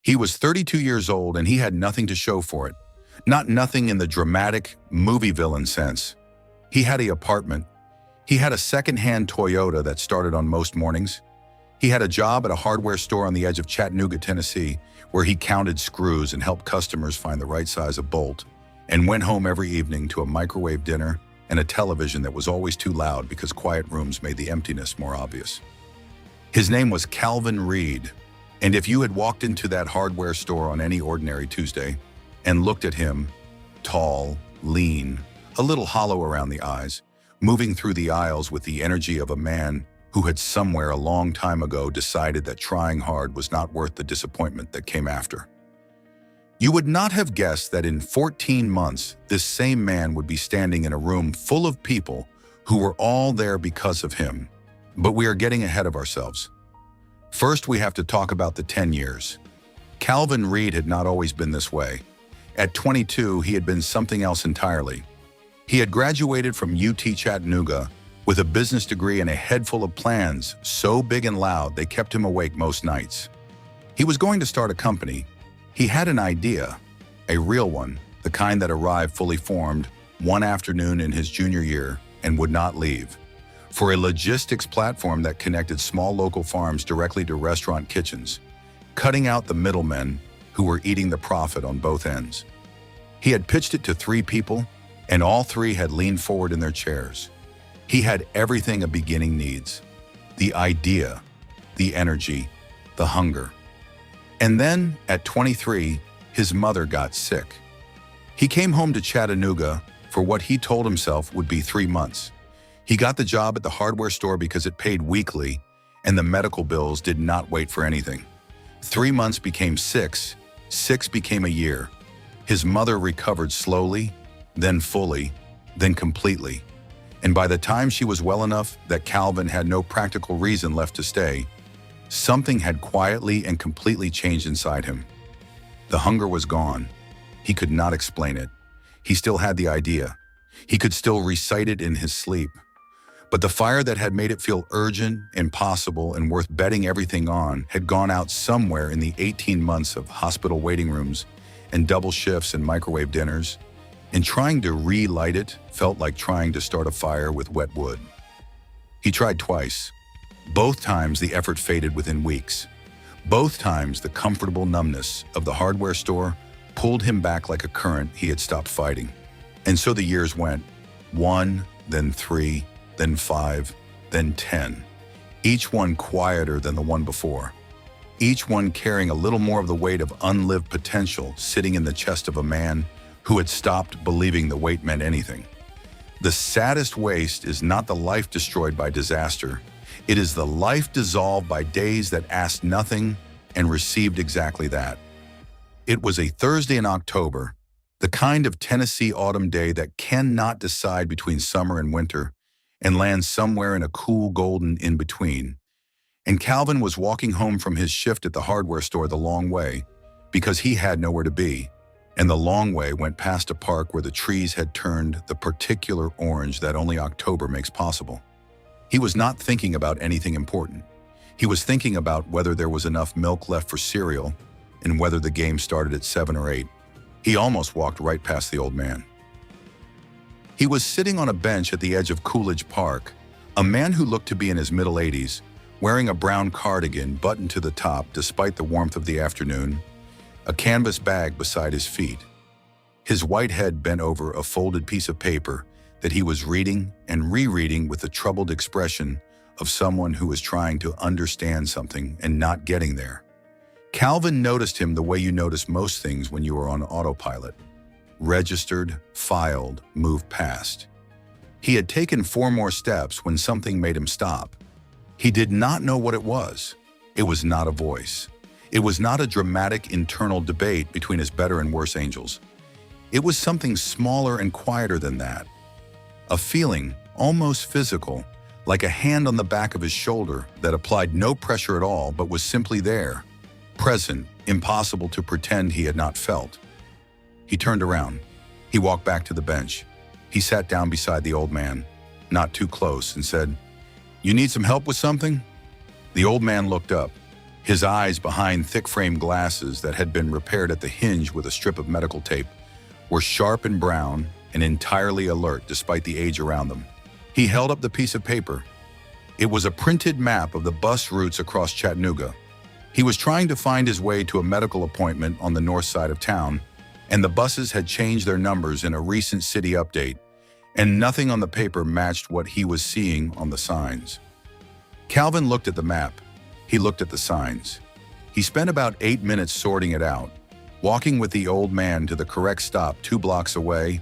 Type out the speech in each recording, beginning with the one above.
He was 32 years old and he had nothing to show for it. Not nothing in the dramatic movie villain sense. He had an apartment. He had a second-hand Toyota that started on most mornings. He had a job at a hardware store on the edge of Chattanooga, Tennessee, where he counted screws and helped customers find the right size of bolt, and went home every evening to a microwave dinner and a television that was always too loud because quiet rooms made the emptiness more obvious. His name was Calvin Reed, and if you had walked into that hardware store on any ordinary Tuesday and looked at him, tall, lean, a little hollow around the eyes, moving through the aisles with the energy of a man who had somewhere a long time ago decided that trying hard was not worth the disappointment that came after. You would not have guessed that in 14 months, this same man would be standing in a room full of people who were all there because of him. But we are getting ahead of ourselves. First, we have to talk about the 10 years. Calvin Reed had not always been this way. At 22, he had been something else entirely. He had graduated from UT Chattanooga with a business degree and a head full of plans so big and loud they kept him awake most nights. He was going to start a company. He had an idea, a real one, the kind that arrived fully formed one afternoon in his junior year and would not leave, for a logistics platform that connected small local farms directly to restaurant kitchens, cutting out the middlemen who were eating the profit on both ends. He had pitched it to 3 people, and all 3 had leaned forward in their chairs. He had everything a beginning needs: the idea, the energy, the hunger. And then, at 23, his mother got sick. He came home to Chattanooga for what he told himself would be 3 months. He got the job at the hardware store because it paid weekly, and the medical bills did not wait for anything. 3 months became 6, 6 became a year. His mother recovered slowly, then fully, then completely. And by the time she was well enough that Calvin had no practical reason left to stay, something had quietly and completely changed inside him. The hunger was gone. He could not explain it. He still had the idea. He could still recite it in his sleep. But the fire that had made it feel urgent, impossible, and worth betting everything on had gone out somewhere in the 18 months of hospital waiting rooms and double shifts and microwave dinners. And trying to relight it felt like trying to start a fire with wet wood. He tried twice. Both times the effort faded within weeks. Both times the comfortable numbness of the hardware store pulled him back like a current he had stopped fighting. And so the years went, 1, then 3, then 5, then 10. Each one quieter than the one before. Each one carrying a little more of the weight of unlived potential sitting in the chest of a man who had stopped believing the weight meant anything. The saddest waste is not the life destroyed by disaster. It is the life dissolved by days that asked nothing and received exactly that. It was a Thursday in October, the kind of Tennessee autumn day that cannot decide between summer and winter and lands somewhere in a cool golden in-between. And Calvin was walking home from his shift at the hardware store the long way because he had nowhere to be. And the long way went past a park where the trees had turned the particular orange that only October makes possible. He was not thinking about anything important. He was thinking about whether there was enough milk left for cereal and whether the game started at 7 or 8. He almost walked right past the old man. He was sitting on a bench at the edge of Coolidge Park, a man who looked to be in his middle 80s, wearing a brown cardigan buttoned to the top despite the warmth of the afternoon, a canvas bag beside his feet. His white head bent over a folded piece of paper that he was reading and rereading with the troubled expression of someone who is trying to understand something and not getting there. Calvin noticed him the way you notice most things when you are on autopilot. Registered, filed, moved past. He had taken 4 more steps when something made him stop. He did not know what it was. It was not a voice. It was not a dramatic internal debate between his better and worse angels. It was something smaller and quieter than that. A feeling, almost physical, like a hand on the back of his shoulder that applied no pressure at all but was simply there, present, impossible to pretend he had not felt. He turned around. He walked back to the bench. He sat down beside the old man, not too close, and said, "You need some help with something?" The old man looked up. His eyes, behind thick-frame glasses that had been repaired at the hinge with a strip of medical tape, were sharp and brown and entirely alert despite the age around them. He held up the piece of paper. It was a printed map of the bus routes across Chattanooga. He was trying to find his way to a medical appointment on the north side of town, and the buses had changed their numbers in a recent city update, and nothing on the paper matched what he was seeing on the signs. Calvin looked at the map. He looked at the signs. He spent about 8 minutes sorting it out, walking with the old man to the correct stop 2 blocks away,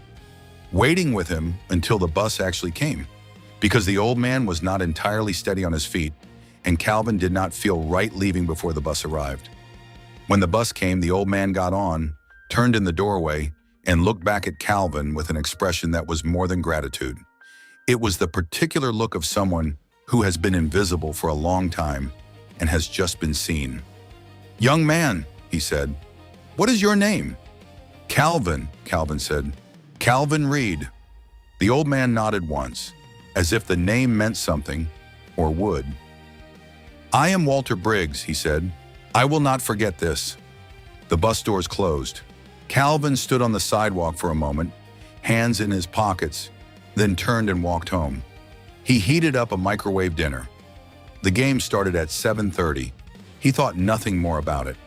waiting with him until the bus actually came, because the old man was not entirely steady on his feet, and Calvin did not feel right leaving before the bus arrived. When the bus came, the old man got on, turned in the doorway, and looked back at Calvin with an expression that was more than gratitude. It was the particular look of someone who has been invisible for a long time and has just been seen. "Young man," he said, "what is your name?" "Calvin," Calvin said. "Calvin Reed." The old man nodded once, as if the name meant something, or would. "I am Walter Briggs," he said. "I will not forget this." The bus doors closed. Calvin stood on the sidewalk for a moment, hands in his pockets, then turned and walked home. He heated up a microwave dinner. The game started at 7:30. He thought nothing more about it.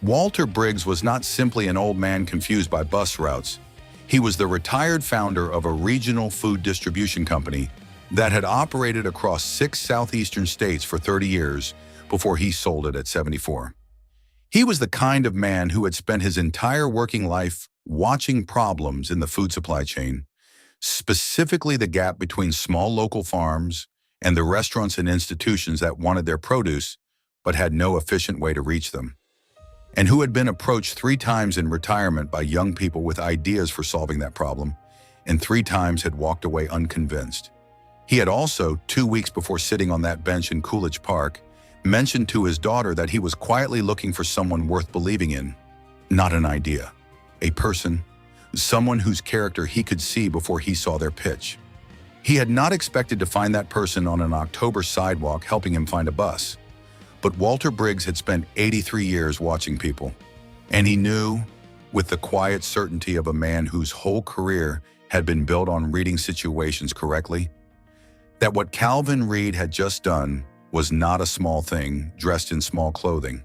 Walter Briggs was not simply an old man confused by bus routes. He was the retired founder of a regional food distribution company that had operated across 6 southeastern states for 30 years before he sold it at 74. He was the kind of man who had spent his entire working life watching problems in the food supply chain, specifically the gap between small local farms and the restaurants and institutions that wanted their produce but had no efficient way to reach them, and who had been approached 3 times in retirement by young people with ideas for solving that problem, and 3 times had walked away unconvinced. He had also, 2 weeks before sitting on that bench in Coolidge Park, mentioned to his daughter that he was quietly looking for someone worth believing in, not an idea, a person, someone whose character he could see before he saw their pitch. He had not expected to find that person on an October sidewalk helping him find a bus. But Walter Briggs had spent 83 years watching people, and he knew, with the quiet certainty of a man whose whole career had been built on reading situations correctly, that what Calvin Reed had just done was not a small thing dressed in small clothing.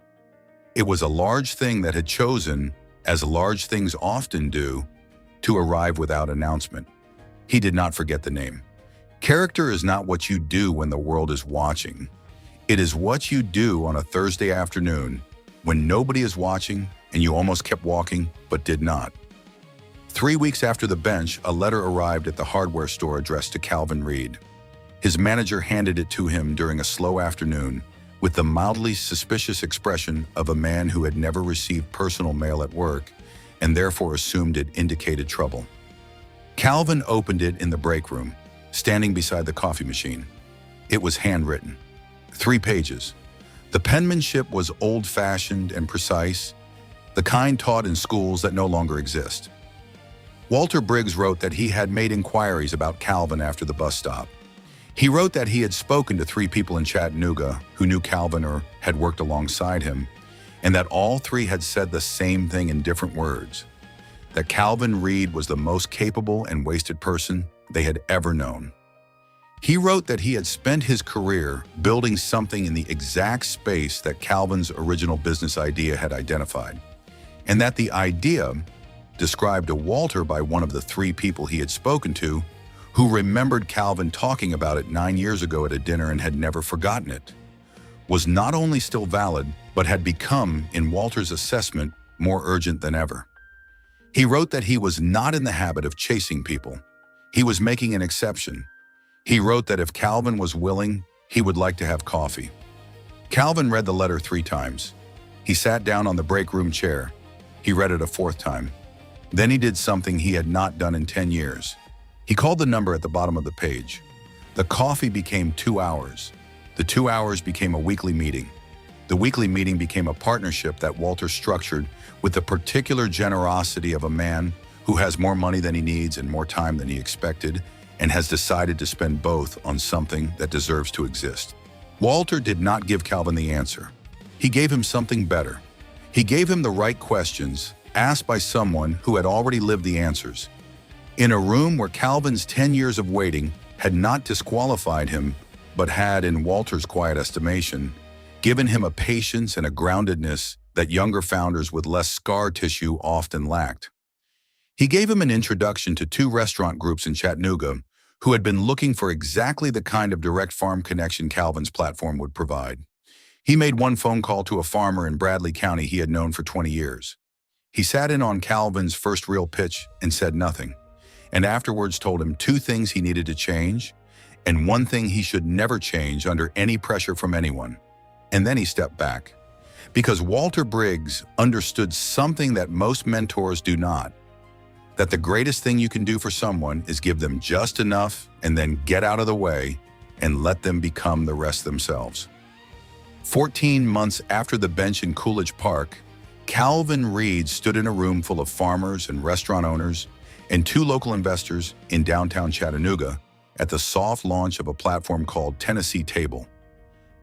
It was a large thing that had chosen, as large things often do, to arrive without announcement. He did not forget the name. Character is not what you do when the world is watching. It is what you do on a Thursday afternoon when nobody is watching and you almost kept walking but did not. 3 weeks after the bench, a letter arrived at the hardware store addressed to Calvin Reed. His manager handed it to him during a slow afternoon with the mildly suspicious expression of a man who had never received personal mail at work and therefore assumed it indicated trouble. Calvin opened it in the break room, standing beside the coffee machine. It was handwritten. 3 pages. The penmanship was old-fashioned and precise, the kind taught in schools that no longer exist. Walter Briggs wrote that he had made inquiries about Calvin after the bus stop. He wrote that he had spoken to 3 people in Chattanooga who knew Calvin or had worked alongside him, and that all 3 had said the same thing in different words, that Calvin Reed was the most capable and wasted person they had ever known. He wrote that he had spent his career building something in the exact space that Calvin's original business idea had identified, and that the idea, described to Walter by one of the 3 people he had spoken to, who remembered Calvin talking about it 9 years ago at a dinner and had never forgotten it, was not only still valid, but had become, in Walter's assessment, more urgent than ever. He wrote that he was not in the habit of chasing people. He was making an exception. He wrote that if Calvin was willing, he would like to have coffee. Calvin read the letter 3 times. He sat down on the break room chair. He read it a 4th time. Then he did something he had not done in 10 years. He called the number at the bottom of the page. The coffee became 2 hours. The 2 hours became a weekly meeting. The weekly meeting became a partnership that Walter structured with the particular generosity of a man who has more money than he needs and more time than he expected, and has decided to spend both on something that deserves to exist. Walter did not give Calvin the answer. He gave him something better. He gave him the right questions, asked by someone who had already lived the answers. In a room where Calvin's 10 years of waiting had not disqualified him, but had, in Walter's quiet estimation, given him a patience and a groundedness that younger founders with less scar tissue often lacked. He gave him an introduction to two restaurant groups in Chattanooga who had been looking for exactly the kind of direct farm connection Calvin's platform would provide. He made one phone call to a farmer in Bradley County he had known for 20 years. He sat in on Calvin's first real pitch and said nothing, and afterwards told him two things he needed to change and one thing he should never change under any pressure from anyone. And then he stepped back, because Walter Briggs understood something that most mentors do not, that the greatest thing you can do for someone is give them just enough and then get out of the way and let them become the rest themselves. 14 months after the bench in Coolidge Park, Calvin Reed stood in a room full of farmers and restaurant owners and two local investors in downtown Chattanooga at the soft launch of a platform called Tennessee Table,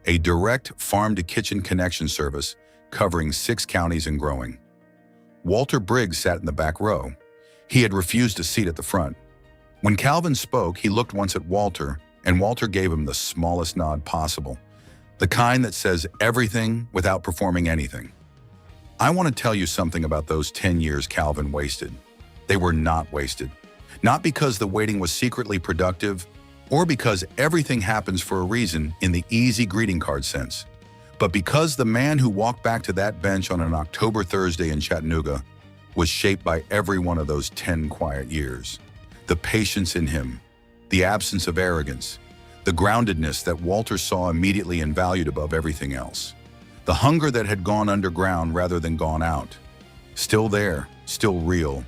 a direct farm-to-kitchen connection service covering 6 counties and growing. Walter Briggs sat in the back row. He had refused a seat at the front. When Calvin spoke, he looked once at Walter, and Walter gave him the smallest nod possible, the kind that says everything without performing anything. I want to tell you something about those 10 years Calvin wasted. They were not wasted. Not because the waiting was secretly productive, or because everything happens for a reason in the easy greeting card sense, but because the man who walked back to that bench on an October Thursday in Chattanooga was shaped by every one of those 10 quiet years. The patience in him, the absence of arrogance, the groundedness that Walter saw immediately and valued above everything else, the hunger that had gone underground rather than gone out, still there, still real,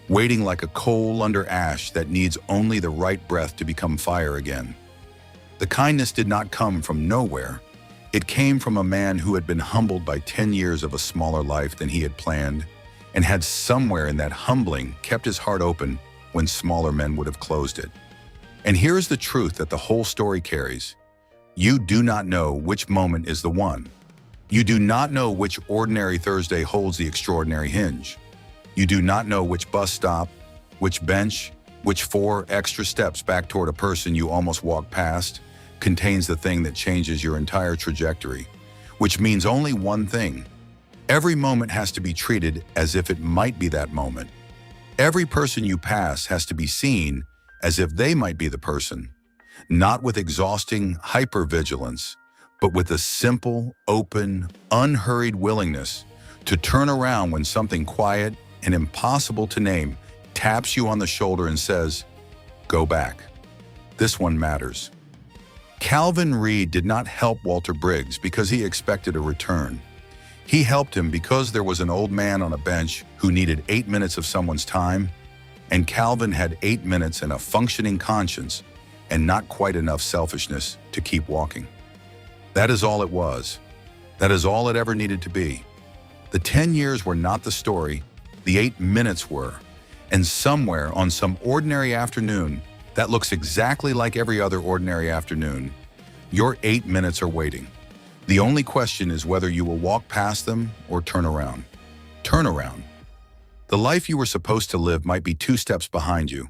waiting like a coal under ash that needs only the right breath to become fire again. The kindness did not come from nowhere. It came from a man who had been humbled by 10 years of a smaller life than he had planned, and had somewhere in that humbling kept his heart open when smaller men would have closed it. And here is the truth that the whole story carries. You do not know which moment is the one. You do not know which ordinary Thursday holds the extraordinary hinge. You do not know which bus stop, which bench, which 4 extra steps back toward a person you almost walked past contains the thing that changes your entire trajectory, which means only one thing. Every moment has to be treated as if it might be that moment. Every person you pass has to be seen as if they might be the person, not with exhausting hypervigilance, but with a simple, open, unhurried willingness to turn around when something quiet and impossible to name taps you on the shoulder and says, "Go back. This one matters." Calvin Reed did not help Walter Briggs because he expected a return. He helped him because there was an old man on a bench who needed 8 minutes of someone's time, and Calvin had 8 minutes and a functioning conscience and not quite enough selfishness to keep walking. That is all it was. That is all it ever needed to be. The 10 years were not the story. The 8 minutes were, and somewhere on some ordinary afternoon that looks exactly like every other ordinary afternoon, your 8 minutes are waiting. The only question is whether you will walk past them or turn around. Turn around. The life you were supposed to live might be 2 steps behind you,